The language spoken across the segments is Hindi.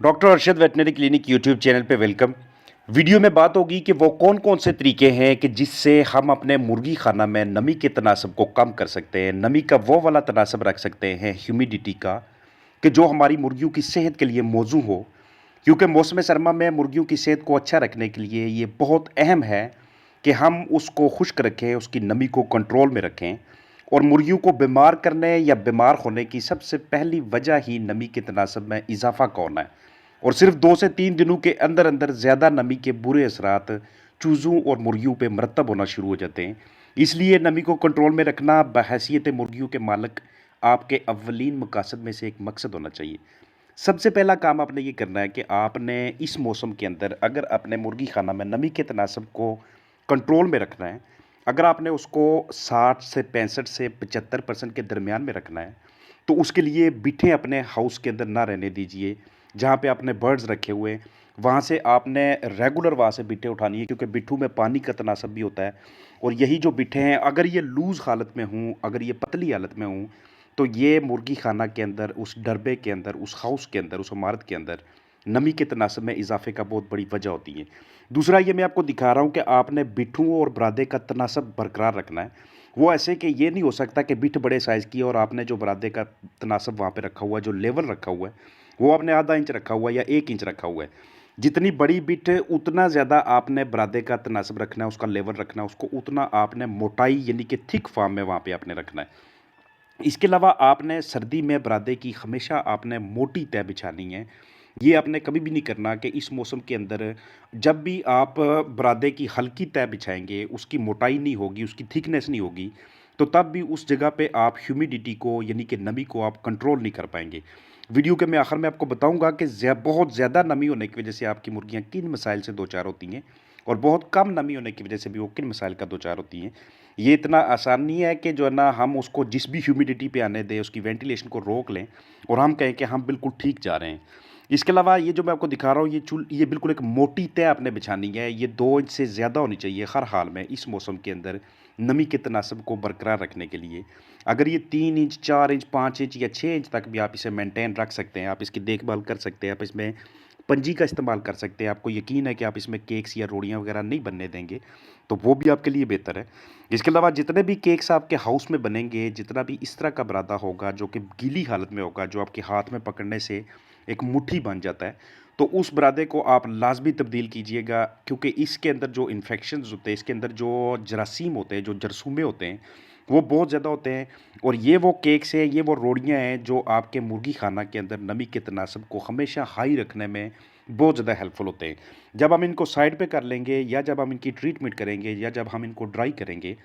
Doctor Arshad veterinary clinic YouTube channel पे वेलकम। वीडियो में बात होगी कि वो कौन कौन से तरीके हैं कि जिससे हम अपने मुर्गी खाना में नमी के तनासब को कम कर सकते हैं, नमी का वो वाला तनासब रख सकते हैं, ह्यूमिडिटी का, कि जो हमारी मुर्गियों की सेहत के लिए मौजू हो। क्योंकि मौसम सरमा में मुर्गियों की सेहत को अच्छा रखने के लिए ये बहुत अहम है कि हम उसको खुश्क रखें, उसकी नमी को कंट्रोल में रखें। और मुर्गियों को बीमार करने या बीमार होने की सबसे पहली वजह ही नमी के तनासब में इजाफा का होना है। और सिर्फ 2 से 3 दिनों के अंदर अंदर ज़्यादा नमी के बुरे असरात चूज़ों और मुर्गियों पे मरतब होना शुरू हो जाते हैं। इसलिए नमी को कंट्रोल में रखना बहैसियत मुर्गियों के मालिक आपके अव्वलीन मकासद में से एक मकसद होना चाहिए। सबसे पहला काम आपने ये करना है कि आपने इस मौसम के अंदर अगर अपने मुर्गी खाना में नमी के तनासब को कंट्रोल में रखना है, अगर आपने उसको 60 से 65 से 75% के दरमियान में रखना है, तो उसके लिए बिठें अपने हाउस के अंदर ना रहने दीजिए। जहाँ पे आपने बर्ड्स रखे हुए हैं, वहाँ से आपने रेगुलर वहाँ से बिठें उठानी है, क्योंकि बिट्ठू में पानी का तनासब भी होता है। और यही जो बिठें हैं, अगर ये लूज़ हालत में हों, अगर ये पतली हालत में हों, तो ये मुर्गी खाना के अंदर, उस डरबे के अंदर, उस हाउस के अंदर, उस इमारत के अंदर नमी के तनासब में इजाफे का बहुत बड़ी वजह होती है। दूसरा ये मैं आपको दिखा रहा हूँ कि आपने बिट्ठू और बरादे का तनासब बरकरार रखना है। वो ऐसे कि ये नहीं हो सकता कि बिठ बड़े साइज़ की है और आपने जो बरादे का तनासब वहाँ पे रखा हुआ है, जो लेवल रखा हुआ है, वो आपने आधा इंच रखा हुआ है या 1 इंच रखा हुआ है। जितनी बड़ी बिठ उतना ज़्यादा आपने बरादे का तनासब रखना है, उसका लेवल रखना है, उसको उतना आपने मोटाई यानी कि थिक फॉर्म में वहाँ पे आपने रखना है। इसके अलावा आपने सर्दी में बरादे की हमेशा आपने मोटी तह बिछानी है। ये आपने कभी भी नहीं करना कि इस मौसम के अंदर जब भी आप बरादे की हल्की तह बिछाएँगे, उसकी मोटाई नहीं होगी, उसकी थिकनेस नहीं होगी, तो तब भी उस जगह पे आप ह्यूमिडिटी को यानी कि नमी को आप कंट्रोल नहीं कर पाएँगे। वीडियो के मैं आखिर में आपको बताऊँगा कि बहुत ज़्यादा नमी होने की वजह से आपकी मुर्गियाँ किन मसाइल से दो-चार होती हैं और बहुत कम नमी होने की वजह से भी वो किन मसाइल का दो-चार होती हैं। ये इतना आसान नहीं है कि जो है ना हम उसको जिस भी ह्यूमिडिटी पे आने दें, उसकी वेंटिलेशन को रोक लें और हम कहें कि हम बिल्कुल ठीक जा रहे हैं। इसके अलावा ये जो मैं आपको दिखा रहा हूँ, ये बिल्कुल एक मोटी तह आपने बिछानी है। ये 2 इंच से ज़्यादा होनी चाहिए हर हाल में इस मौसम के अंदर नमी के तनासब को बरकरार रखने के लिए। अगर ये 3 इंच, 4 इंच, 5 इंच या 6 इंच तक भी आप इसे मेंटेन रख सकते हैं, आप इसकी देखभाल कर सकते हैं, आप इसमें पंजी का इस्तेमाल कर सकते हैं, आपको यकीन है कि आप इसमें केक्स या रोटियाँ वगैरह नहीं बनने देंगे, तो वो भी आपके लिए बेहतर है। इसके अलावा जितने भी केक्स आपके हाउस में बनेंगे, जितना भी इस तरह का बरादा होगा जो कि गीली हालत में होगा, जो आपके हाथ में पकड़ने से एक मुट्ठी बन जाता है, तो उस बरादे को आप लाज़मी तब्दील कीजिएगा, क्योंकि इसके अंदर जो इन्फेक्शंस होते हैं, इसके अंदर जो जरासीम होते हैं, जो जरसूमे होते हैं, वो बहुत ज़्यादा होते हैं। और ये वो केक्स हैं, ये वो रोटियाँ हैं जो आपके मुर्गी खाना के अंदर नमी के तनासब को हमेशा हाई रखने में बहुत ज़्यादा हेल्पफुल होते हैं। जब हम इनको साइड पे कर लेंगे या जब हम इनकी ट्रीटमेंट करेंगे या जब हम इनको ड्राई करेंगे,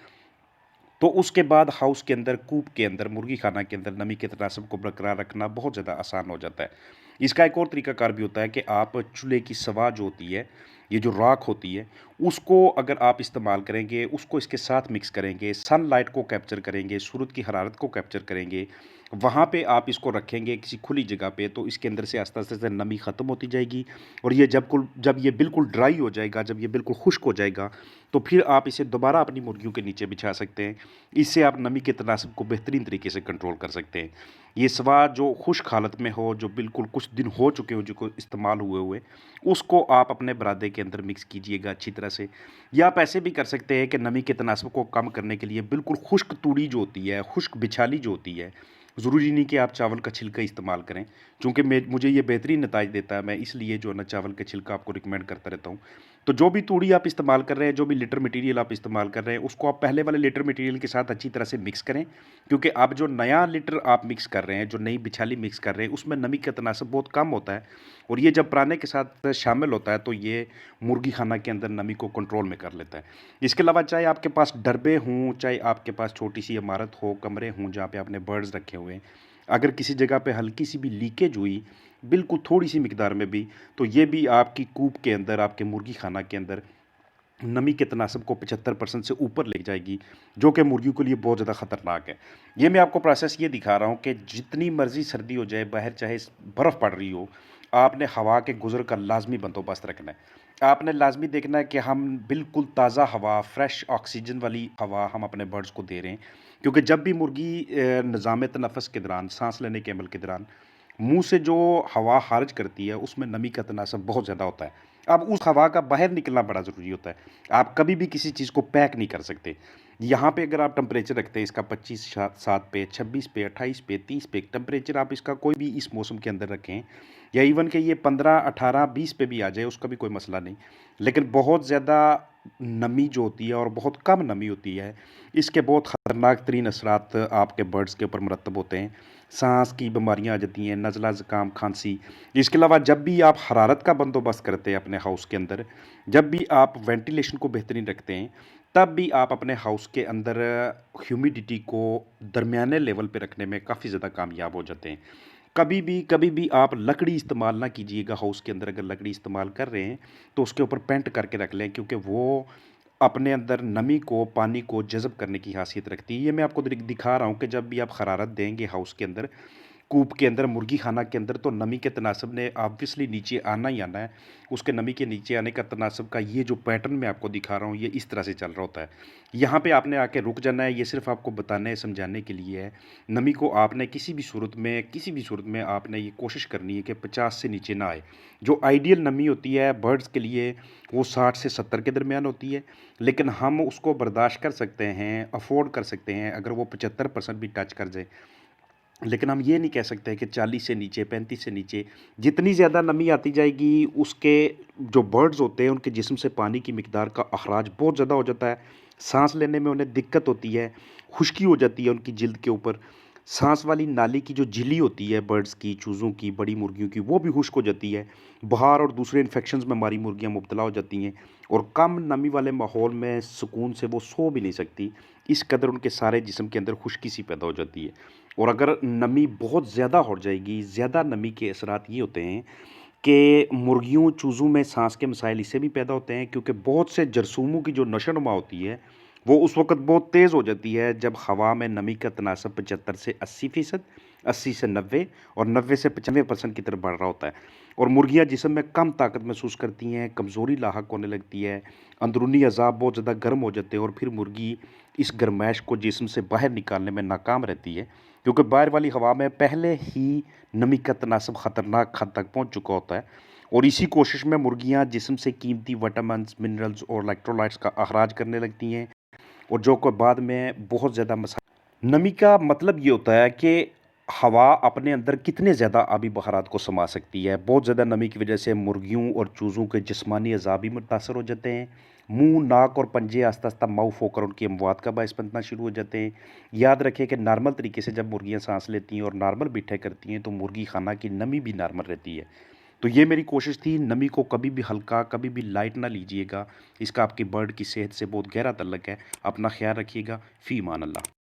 तो उसके बाद हाउस के अंदर, कूप के अंदर, मुर्गी खाना के अंदर नमी के तनासब को बरकरार रखना बहुत ज़्यादा आसान हो जाता है। इसका एक और तरीकाकार भी होता है कि आप चूल्हे की सवा जो होती है, ये जो राख होती है, उसको अगर आप इस्तेमाल करेंगे, उसको इसके साथ मिक्स करेंगे, सनलाइट को कैप्चर करेंगे, सूरज की हरारत को कैप्चर करेंगे, वहाँ पे आप इसको रखेंगे किसी खुली जगह पे, तो इसके अंदर से आस्ते-आस्ते से नमी ख़त्म होती जाएगी। और ये जब ये बिल्कुल ड्राई हो जाएगा, जब ये बिल्कुल खुश्क हो जाएगा, तो फिर आप इसे दोबारा अपनी मुर्गियों के नीचे बिछा सकते हैं। इससे आप नमी के तनासब को बेहतरीन तरीके से कंट्रोल कर सकते हैं। ये सवा जो खुश्क हालत में हो, जो बिल्कुल कुछ दिन हो चुके हों, जिनको इस्तेमाल हुए हुए, उसको आप अपने बरादे के अंदर मिक्स कीजिएगा अच्छी तरह से। या आप ऐसे भी कर सकते हैं कि नमी के तनासब को कम करने के लिए बिल्कुल खुश्क तूड़ी जो होती है, खुश्क बिछाली जो होती है, ज़रूरी नहीं कि आप चावल का छिलका इस्तेमाल करें, चूँकि मुझे ये बेहतरीन नताइज देता है, मैं इसलिए जो है ना चावल का छिलका आपको रिकमेंड करता रहता हूँ। तो जो भी तूड़ी आप इस्तेमाल कर रहे हैं, जो भी लिटर मटीरियल आप इस्तेमाल कर रहे हैं, उसको आप पहले वाले लिटर मटीरियल के साथ अच्छी तरह से मिक्स करें, क्योंकि अब जो नया लिटर आप मिक्स कर रहे हैं, जो नई बिछाली मिक्स कर रहे हैं, उसमें नमी का तनासब बहुत कम होता है। और ये जब पुराने के साथ शामिल होता है, तो ये मुर्गी खाना के अंदर नमी को कंट्रोल में कर लेता है। इसके अलावा चाहे आपके पास डरबे हों, चाहे आपके पास छोटी-सी इमारत हो, कमरे हों जहाँ पे आपने बर्ड्स रखे हुए हैं, अगर किसी जगह पे हल्की-सी भी लीकेज हुई, बिल्कुल थोड़ी-सी मिकदार में भी, तो ये भी आपकी कूप के अंदर, आपके मुर्गी खाना के अंदर नमी के तनासब को 75% से ऊपर ले जाएगी, जो कि मुर्गियों के लिए बहुत ज़्यादा ख़तरनाक है। ये मैं आपको प्रोसेस ये दिखा रहा हूँ कि जितनी मर्ज़ी सर्दी हो जाए, बाहर चाहे बर्फ़ पड़ रही हो, आपने हवा के गुज़र का लाज़मी बंदोबस्त रखना है। आपने लाज़मी देखना है कि हम बिल्कुल ताज़ा हवा, फ्रेश ऑक्सीजन वाली हवा हम अपने बर्ड्स को दे रहे हैं। क्योंकि जब भी मुर्गी निज़ाम तनफ़ुस के दौरान, साँस लेने के अमल के दौरान मुँह से जो हवा ख़ारिज करती है, उसमें नमी का तनासब बहुत ज़्यादा होता है। अब उस हवा का बाहर निकलना बड़ा ज़रूरी होता है। आप कभी भी किसी चीज़ को पैक नहीं कर सकते। यहाँ पे अगर आप टेम्परेचर रखते हैं इसका 25 7 पे, 26 पे, 28 पे, 30 पे टेम्परेचर आप इसका कोई भी इस मौसम के अंदर रखें या इवन कि ये 15, 18, 20 पे भी आ जाए, उसका भी कोई मसला नहीं। लेकिन बहुत ज़्यादा नमी जो होती है और बहुत कम नमी होती है, इसके बहुत ख़तरनाक तरीन असरात आपके बर्ड्स के ऊपर मुरतब होते हैं। सांस की बीमारियां आ जाती हैं, नज़ला, ज़ुकाम, खांसी। इसके अलावा जब भी आप हरारत का बंदोबस्त करते हैं अपने हाउस के अंदर, जब भी आप वेंटिलेशन को बेहतरीन रखते हैं, तब भी आप अपने हाउस के अंदर ह्यूमिडिटी को दरमियाने लेवल पे रखने में काफ़ी ज़्यादा कामयाब हो जाते हैं। कभी भी आप लकड़ी इस्तेमाल ना कीजिएगा हाउस के अंदर। अगर लकड़ी इस्तेमाल कर रहे हैं तो उसके ऊपर पेंट करके रख लें, क्योंकि वो अपने अंदर नमी को, पानी को जज़ब करने की खासियत रखती है। ये मैं आपको दिखा रहा हूँ कि जब भी आप हरारत देंगे हाउस के अंदर, कूप के अंदर, मुर्गी खाना के अंदर, तो नमी के तनासब ने ऑब्वियसली नीचे आना ही आना है। उसके नमी के नीचे आने का तनासब का ये जो पैटर्न मैं आपको दिखा रहा हूँ, ये इस तरह से चल रहा होता है। यहाँ पे आपने आके रुक जाना है। ये सिर्फ़ आपको बताने, समझाने के लिए है। नमी को आपने किसी भी सूरत में आपने ये कोशिश करनी है कि 50 से नीचे ना आए। जो आइडियल नमी होती है बर्ड्स के लिए, वो 60 से 70 के दरमियान होती है। लेकिन हम उसको बर्दाश्त कर सकते हैं, अफ़ोर्ड कर सकते हैं अगर वो 75% भी टच कर जाए। लेकिन हम ये नहीं कह सकते कि 40 से नीचे, 35 से नीचे। जितनी ज़्यादा नमी आती जाएगी, उसके जो बर्ड्स होते हैं उनके जिस्म से पानी की मिकदार का अखराज बहुत ज़्यादा हो जाता है। सांस लेने में उन्हें दिक्कत होती है, खुश्की हो जाती है उनकी जिल्द के ऊपर। सांस वाली नाली की जो झिल्ली होती है बर्ड्स की, चूज़ों की, बड़ी मुर्गियों की, वो भी खुश्क हो जाती है। बुखार और दूसरे इन्फेक्शंस में हमारी मुर्गियाँ मुब्तला हो जाती हैं और कम नमी वाले माहौल में सुकून से वो सो भी नहीं सकती। इस कदर उनके सारे जिस्म के अंदर खुश्की सी पैदा हो जाती है। और अगर नमी बहुत ज़्यादा हो जाएगी, ज़्यादा नमी के असरात ये होते हैं कि मुर्गियों, चूज़ों में सांस के मसाइल इससे भी पैदा होते हैं, क्योंकि बहुत से जरसूमों की जो नशोनुमा होती है, वो उस वक़्त बहुत तेज़ हो जाती है जब हवा में नमी का तनासब 75 से 80%, 80 से 90 और 90 से 95% की तरफ बढ़ रहा होता है। और मुर्गियाँ जिस्म में कम ताकत महसूस करती हैं, कमज़ोरी लाहक होने लगती है, अंदरूनी अज़ा बहुत ज़्यादा गर्म हो जाते हैं और फिर मुर्गी इस गर्माइश को जिस्म से बाहर निकालने में नाकाम रहती है, क्योंकि बाहर वाली हवा में पहले ही नमी का तनासब ख़तरनाक हद तक पहुँच चुका होता है। और इसी कोशिश में मुर्गियाँ जिस्म से कीमती विटामिन्स, मिनरल्स और इलेक्ट्रोलाइट्स का अखराज करने लगती हैं, और जो को बाद में बहुत ज़्यादा मसा नमी का मतलब ये होता है कि हवा अपने अंदर कितने ज़्यादा आबी बहारात को समा सकती है। बहुत ज़्यादा नमी की वजह से मुर्गियों और चूज़ों के जिस्मानी अज़ा भी मुतासर हो जाते हैं। मुंह, नाक और पंजे आस्ता-आस्ता माउफ होकर उनकी अमवात का बायस बनना शुरू हो जाते हैं। याद रखें कि नॉर्मल तरीके से जब मुर्गियाँ सांस लेती हैं और नॉर्मल बिठे करती हैं, तो मुर्गी खाना की नमी भी नॉर्मल रहती है। तो ये मेरी कोशिश थी, नमी को कभी भी हल्का, कभी भी लाइट ना लीजिएगा। इसका आपकी बर्ड की सेहत से बहुत गहरा तल्लक है। अपना ख्याल रखिएगा। फ़ी अमान अल्लाह।